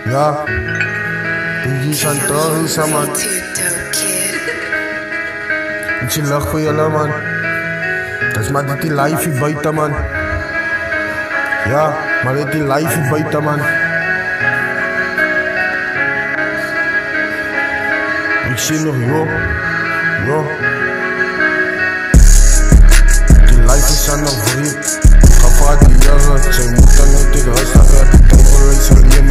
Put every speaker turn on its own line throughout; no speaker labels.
Ja, die zijn terug, man. En ze lacht voor jullie, man. Dat is maar dit die life hier buiten, man. Ja, maar dit die life hier buiten, man. Ik zie nog, joh. Die life is aan nog vreemd. Ga die jaren, zij moeten niet in huis naar bed. Die tijvel is alleen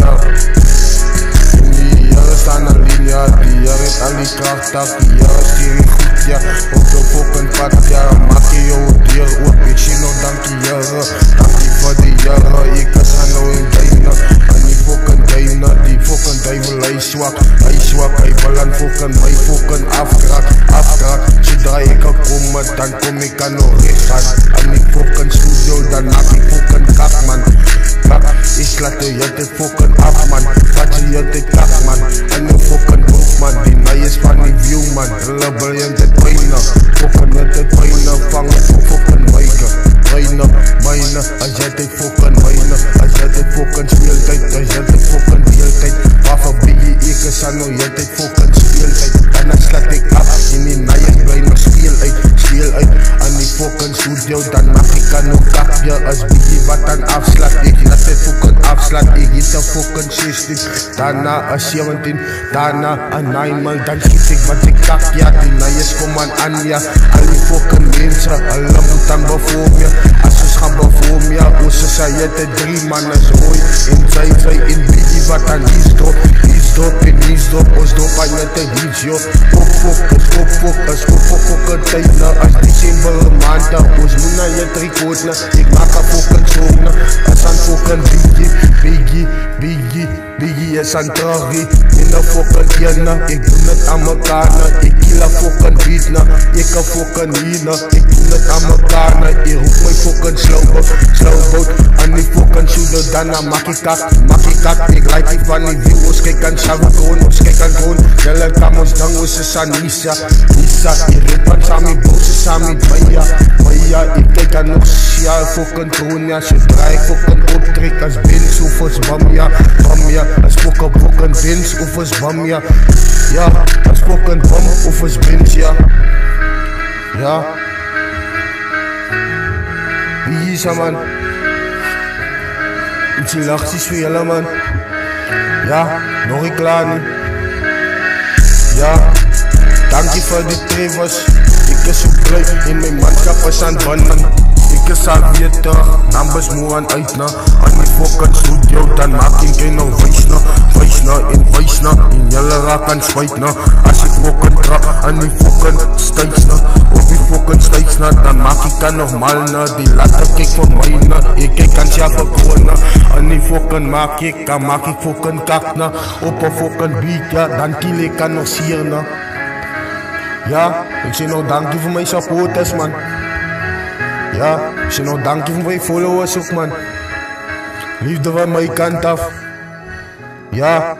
af. In die jaren staan alleen, ja. Die jaren heeft al die kracht af. Die jaren stieren goed, ja. Op de fucking pad, ja. Maak je jouw deur op. Ik zie nog dank die jaren. Dank die voor die jaren. Ik was aan nou in Dijna. En die fucking Dijna. Die fucking duivel, hij is zwak. Hij wil aan fucking mij fucking afkraak. Zodra ik kan komen, dan kom ik aan nog recht gaan. En die fucking studio, dan maak ik fucking kak, man. Ik laat de jette fucking af, man. Wat je jette kak, man. En de fucking boek, man. Die mij is van die view, man. Hulle briljante trainer. Fucking jette trainer. Vangen voor fucking mijne. Als jette fucking mijne. Als jette fucking speeltijd. Als jette fucking deeltijd. Waarvoor ben je ik is aan nou jette fucking speeltijd. En dan slaat ik af. In die naaien blij nog speel uit. Aan die fucking studio. Dan mag ik aan nou kapje. Als biggie wat dan afslaat. Ik laat het fucking afslaat. Ik hit een fucking 16. Daarna een 17. Daarna een 9 mal. Dan schiet ik wat ik kak. Ja, die naaien komen aan, ja. Al die fucking mensen. Alle moet dan bevoor je. Als ze gaan bevoor me, ja. Osse zei het de 3 mannen zooi. In zij in biggie wat dan is drop. Ons drop aan je te hits, joh. Fuck, tijd na. Als december maanden. Ons moet naar je 3 koot na. Ik maak een fucking song na. Als aan fucking Biggie is aan terug. In de fucking jena. Ik doe het aan mekaar na. Ik kill een fucking beat na. Ik kan fucking hier na. Ik doe het aan mekaar na. Ik roep mijn fucking slowboat. En die fucking shooter daarna maak ik kak. Ik like die van die views. Kijk aan Shavakon. Jelle kam ons dang ons is aan Nisa. Je reed van Sami Boos, Sami Maya. Ik kijk aan nog Sia, fucking troon, ja. Zodra ik fucking optrek als Bins of als Bamia. Als fucking Bins of als Bamia. Ja, als fucking Bam of als Bins, ja. Ja. Wie is er, man? Ietsie lachties voor jullie, man. Ja, nog niet klaar niet. Ja, dank je voor die trevers. Ik is zo blij in mijn manschap is aan het wandelen. Ik is al weer terug, numbers moe aan uit na. Aan die fucking studio, dan maak ik geen nou wijs na. In jelle raak aan zwijt na. Als ik fucking trap aan die fucking stijds na. Op die fucking stijds na, dan maak ik dan nog mal na. Die later kijk voor mij na. Ik kijk aan Sjaka Kroon na. Aan die fucking maak ik fucking kak na. Op een fucking beat, ja, dan kill ik aan nog sier na. Ja, ik zeg nog dank je voor mijn supporters, man. Ja, ik zeg nog dank je voor mijn followers ook, man. Liefde van mijn kant af. Ja.